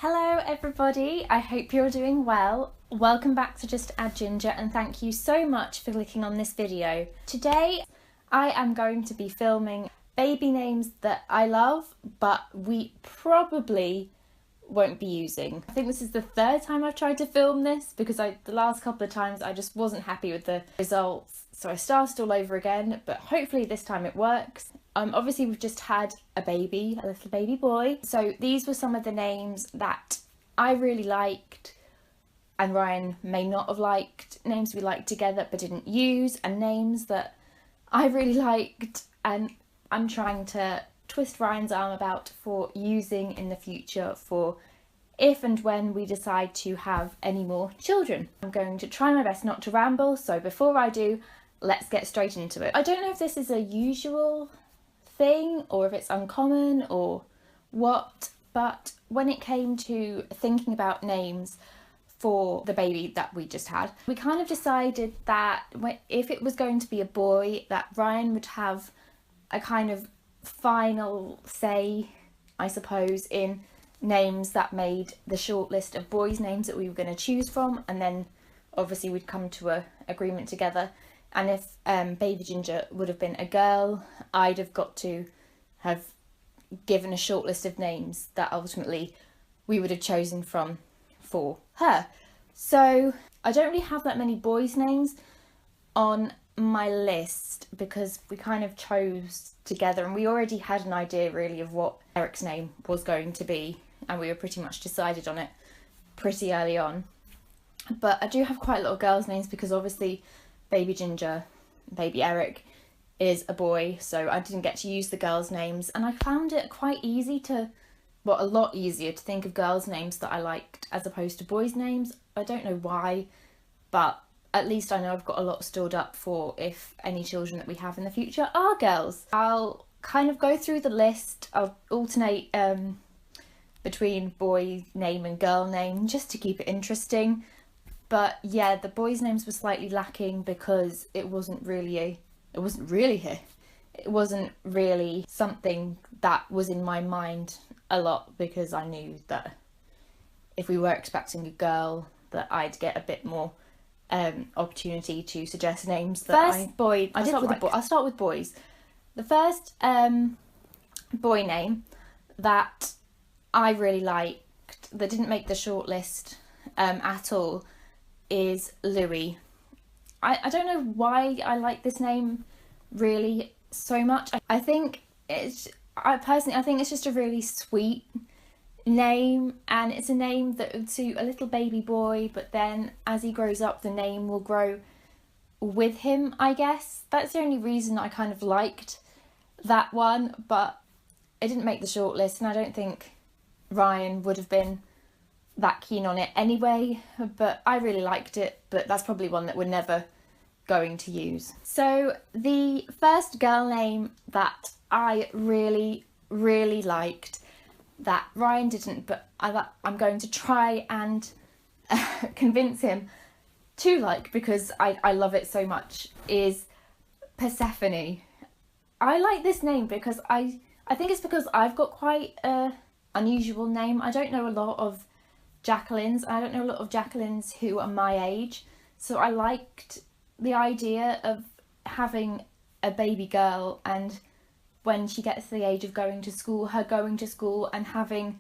Hello everybody, I hope you're doing well. Welcome back to Just Add Ginger and thank you so much for clicking on this video. Today I am going to be filming baby names that I love but we probably won't be using. I think this is the third time I've tried to film this because the last couple of times I just wasn't happy with the results. So I started all over again, but hopefully this time it works. Obviously we've just had a little baby boy. So these were some of the names that I really liked and Ryan may not have liked, names we liked together but didn't use, and names that I really liked and I'm trying to twist Ryan's arm about for using in the future for if and when we decide to have any more children. I'm going to try my best not to ramble, so before I do, let's get straight into it. I don't know if this is a usual thing or if it's uncommon or what, but when it came to thinking about names for the baby that we just had, we kind of decided that if it was going to be a boy, that Ryan would have a kind of final say, I suppose, in names that made the short list of boys' names that we were going to choose from, and then obviously we'd come to an agreement together. And if baby Ginger would have been a girl, I'd have got to have given a short list of names that ultimately we would have chosen from for her. So I don't really have that many boys' names on my list because we kind of chose together and we already had an idea really of what Eric's name was going to be and we were pretty much decided on it pretty early on. But I do have quite a lot of girls' names because obviously baby Ginger, baby Eric is a boy, so I didn't get to use the girls' names, and I found it quite easy to, well, a lot easier to think of girls' names that I liked as opposed to boys' names. I don't know why, but at least I know I've got a lot stored up for if any children that we have in the future are girls. I'll kind of go through the list. I'll alternate between boy name and girl name just to keep it interesting. But yeah, the boys' names were slightly lacking because it wasn't really something that was in my mind a lot, because I knew that if we were expecting a girl that I'd get a bit more opportunity to suggest names that I'll start with boys. The first boy name that I really liked that didn't make the shortlist at all is Louis. I don't know why I like this name really so much. I think it's just a really sweet name, and it's a name that would suit a little baby boy, but then as he grows up the name will grow with him, I guess. That's the only reason I kind of liked that one, but it didn't make the shortlist and I don't think Ryan would have been that keen on it anyway, but I really liked it, but that's probably one that we're never going to use. So the first girl name that I really liked that Ryan didn't, but I'm going to try and convince him to like because I love it so much, is Persephone. I like this name because I think it's because I've got quite a unusual name. I don't know a lot of Jacquelines. I don't know a lot of Jacquelines who are my age, so I liked the idea of having a baby girl and when she gets to the age of going to school and having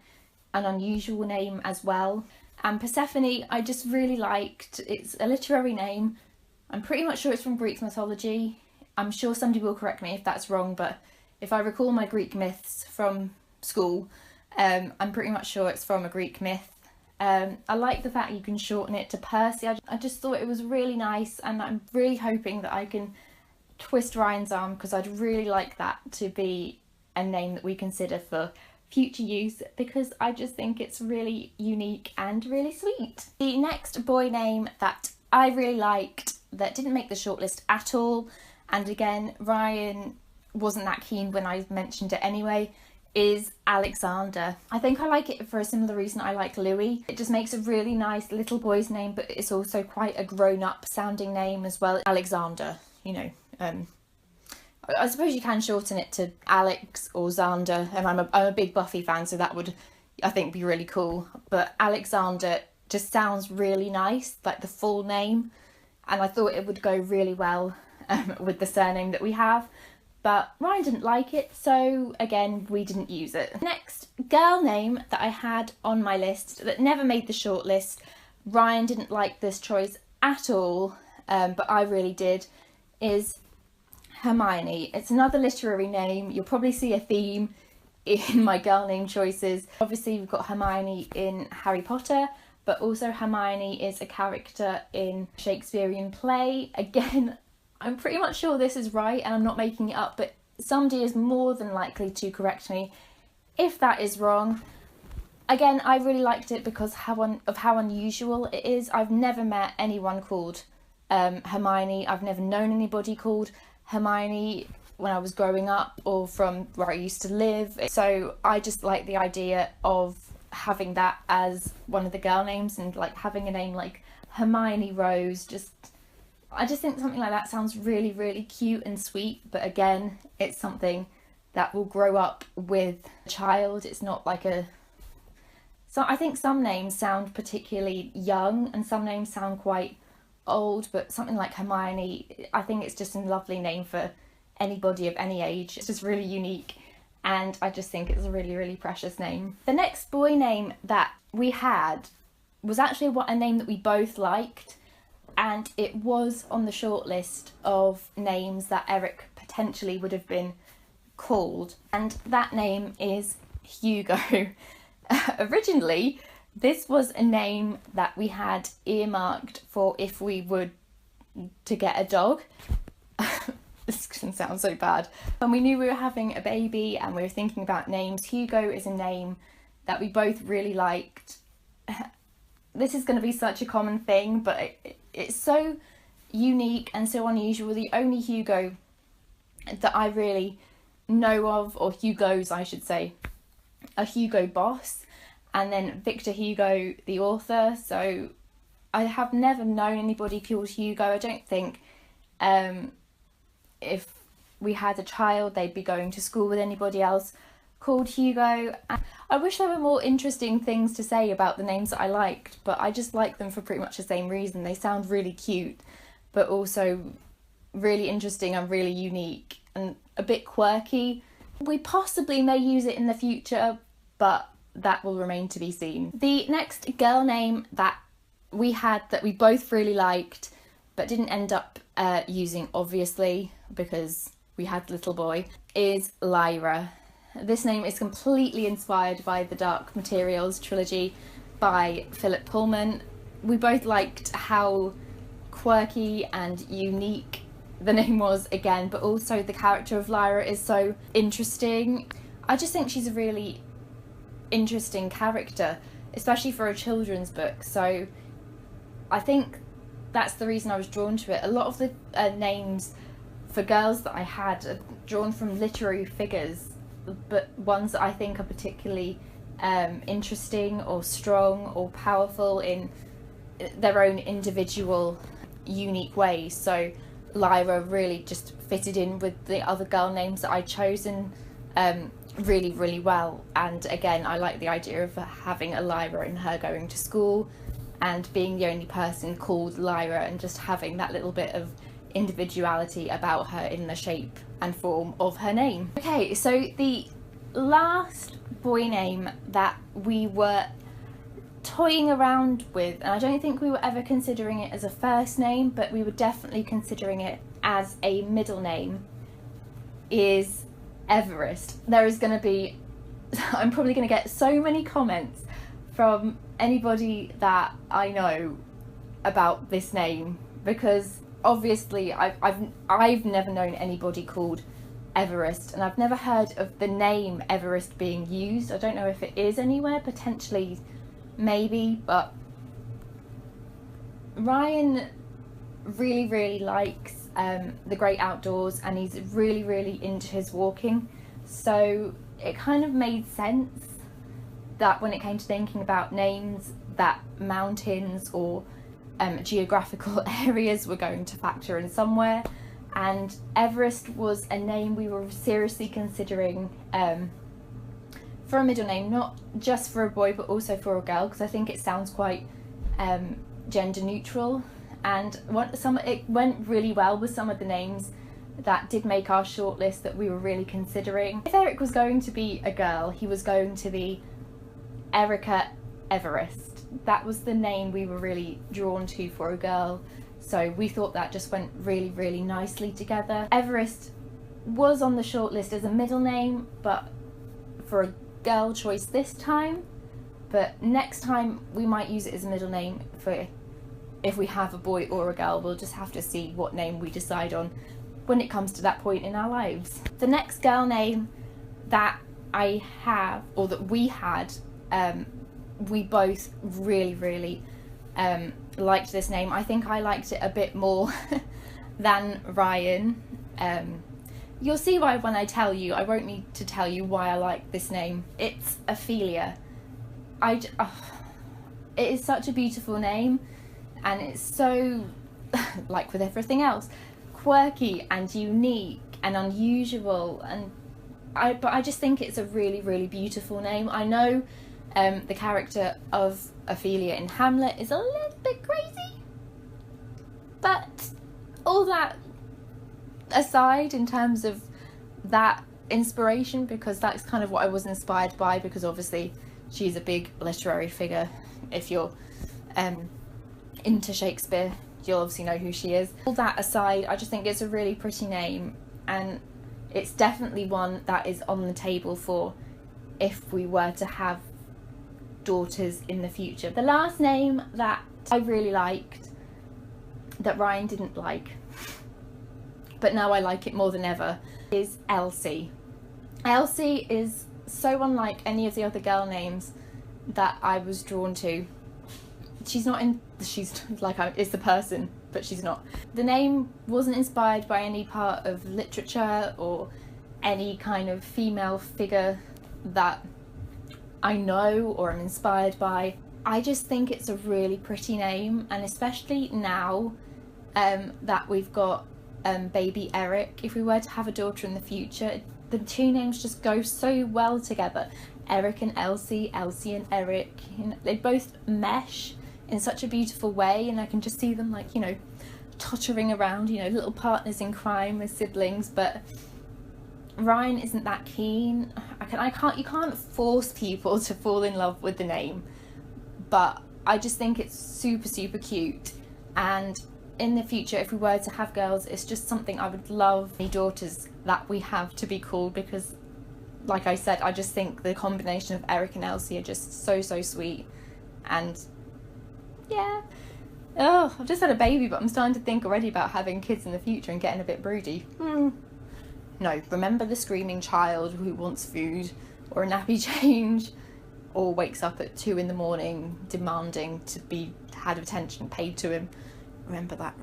an unusual name as well. And Persephone I just really liked. It's a literary name. I'm pretty much sure it's from Greek mythology. I'm sure somebody will correct me if that's wrong, but if I recall my Greek myths from school, I'm pretty much sure it's from a Greek myth. I like the fact you can shorten it to Percy. I just thought it was really nice, and I'm really hoping that I can twist Ryan's arm because I'd really like that to be a name that we consider for future use because I just think it's really unique and really sweet. The next boy name that I really liked that didn't make the shortlist at all, and again Ryan wasn't that keen when I mentioned it anyway, is Alexander. I think I like it for a similar reason I like Louis. It just makes a really nice little boy's name, but it's also quite a grown-up sounding name as well. Alexander, you know, I suppose you can shorten it to Alex or Xander, and I'm a big Buffy fan, so that would I think be really cool. But Alexander just sounds really nice, like the full name, and I thought it would go really well with the surname that we have. But Ryan didn't like it, so again, we didn't use it. Next girl name that I had on my list that never made the shortlist, Ryan didn't like this choice at all, but I really did, is Hermione. It's another literary name. You'll probably see a theme in my girl name choices. Obviously, we've got Hermione in Harry Potter, but also Hermione is a character in a Shakespearean play. Again, I'm pretty much sure this is right and I'm not making it up, but somebody is more than likely to correct me if that is wrong. Again, I really liked it because of how unusual it is. I've never met anyone called Hermione. I've never known anybody called Hermione when I was growing up or from where I used to live. So I just like the idea of having that as one of the girl names, and like having a name like Hermione Rose. I just think something like that sounds really, really cute and sweet. But again, it's something that will grow up with a child. It's not like so I think some names sound particularly young and some names sound quite old, but something like Hermione, I think it's just a lovely name for anybody of any age. It's just really unique, and I just think it's a really, really precious name. The next boy name that we had was actually a name that we both liked, and it was on the shortlist of names that Eric potentially would have been called, and that name is Hugo. Originally, this was a name that we had earmarked for if we were to get a dog. This can sound so bad. When we knew we were having a baby and we were thinking about names, Hugo is a name that we both really liked. This is going to be such a common thing, but it's so unique and so unusual. The only Hugo that I really know of, or Hugos I should say, are Hugo Boss and then Victor Hugo the author. So I have never known anybody called Hugo. I don't think if we had a child they'd be going to school with anybody else called Hugo. I wish there were more interesting things to say about the names that I liked, but I just like them for pretty much the same reason. They sound really cute, but also really interesting and really unique and a bit quirky. We possibly may use it in the future, but that will remain to be seen. The next girl name that we had that we both really liked but didn't end up using, obviously, because we had little boy, is Lyra. This name is completely inspired by the Dark Materials trilogy by Philip Pullman. We both liked how quirky and unique the name was again, but also the character of Lyra is so interesting. I just think she's a really interesting character, especially for a children's book. So I think that's the reason I was drawn to it. A lot of the names for girls that I had are drawn from literary figures, but ones that I think are particularly interesting or strong or powerful in their own individual unique ways. So Lyra really just fitted in with the other girl names that I'd chosen really, really well. And again, I like the idea of having a Lyra and her going to school and being the only person called Lyra and just having that little bit of individuality about her in the shape and form of her name. Okay, so the last boy name that we were toying around with, and I don't think we were ever considering it as a first name, but we were definitely considering it as a middle name, is Everest. There is going to be, I'm probably going to get so many comments from anybody that I know about this name, because obviously I've never known anybody called Everest, and I've never heard of the name Everest being used. I don't know if it is anywhere, potentially maybe, but Ryan really, really likes the great outdoors, and he's really, really into his walking, so it kind of made sense that when it came to thinking about names, that mountains or geographical areas were going to factor in somewhere, and Everest was a name we were seriously considering for a middle name, not just for a boy but also for a girl, because I think it sounds quite gender neutral, and it went really well with some of the names that did make our shortlist that we were really considering. If Eric was going to be a girl, he was going to be Erica Everest. That was the name we were really drawn to for a girl, so we thought that just went really, really nicely together. Everest was on the shortlist as a middle name, but for a girl choice this time, but next time we might use it as a middle name for if we have a boy or a girl. We'll just have to see what name we decide on when it comes to that point in our lives. The next girl name that I have, or that we had, we both really, really liked this name. I think I liked it a bit more than Ryan. You'll see why when I tell you. I won't need to tell you why I like this name. It's Ophelia. It is such a beautiful name, and it's so, like with everything else, quirky and unique and unusual, but I just think it's a really, really beautiful name. I know the character of Ophelia in Hamlet is a little bit crazy, but all that aside, in terms of that inspiration, because that's kind of what I was inspired by, because obviously she's a big literary figure. If you're into Shakespeare, you'll obviously know who she is. All that aside, I just think it's a really pretty name, and it's definitely one that is on the table for if we were to have daughters in the future. The last name that I really liked, that Ryan didn't like, but now I like it more than ever, is Elsie. Elsie is so unlike any of the other girl names that I was drawn to. She's like, is the person, but she's not. The name wasn't inspired by any part of literature or any kind of female figure that I know or am inspired by. I just think it's a really pretty name, and especially now that we've got baby Eric, if we were to have a daughter in the future, the two names just go so well together. Eric and Elsie, Elsie and Eric, you know, they both mesh in such a beautiful way, and I can just see them, like, you know, tottering around, you know, little partners in crime as siblings. But Ryan isn't that keen. You can't force people to fall in love with the name, but I just think it's super, super cute. And in the future, if we were to have girls, it's just something I would love any daughters that we have to be called, because like I said, I just think the combination of Eric and Elsie are just so, so sweet. And yeah, oh, I've just had a baby, but I'm starting to think already about having kids in the future and getting a bit broody. No, remember the screaming child who wants food or a nappy change, or wakes up at 2 in the morning demanding to be had attention paid to him. Remember that.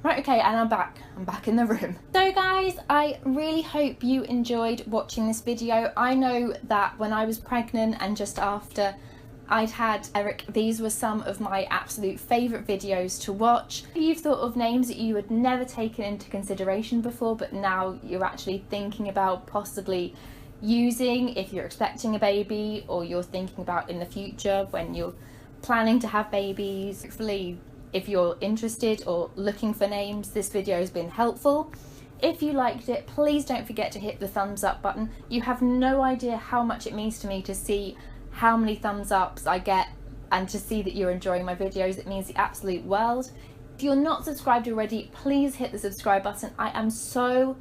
Right, okay, and I'm back in the room. So guys, I really hope you enjoyed watching this video. I know that when I was pregnant and just after I'd had Eric, these were some of my absolute favourite videos to watch. You've thought of names that you had never taken into consideration before, but now you're actually thinking about possibly using if you're expecting a baby, or you're thinking about in the future when you're planning to have babies. Hopefully, if you're interested or looking for names, this video has been helpful. If you liked it, please don't forget to hit the thumbs up button. You have no idea how much it means to me to see how many thumbs ups I get, and to see that you're enjoying my videos. It means the absolute world. If you're not subscribed already, please hit the subscribe button. I am so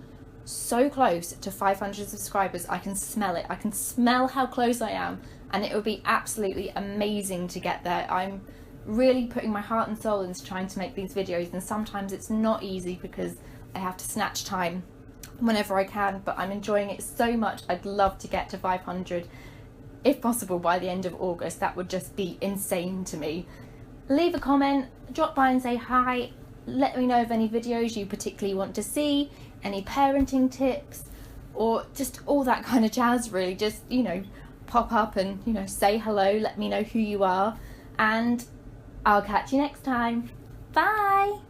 close to 500 subscribers. I can smell it. I can smell how close I am, and it would be absolutely amazing to get there. I'm really putting my heart and soul into trying to make these videos, and sometimes it's not easy because I have to snatch time whenever I can, but I'm enjoying it so much. I'd love to get to 500 if possible by the end of August. That would just be insane to me. Leave a comment, drop by and say hi, let me know of any videos you particularly want to see, any parenting tips, or just all that kind of jazz really. Just, you know, pop up and, you know, say hello, let me know who you are, and I'll catch you next time. Bye!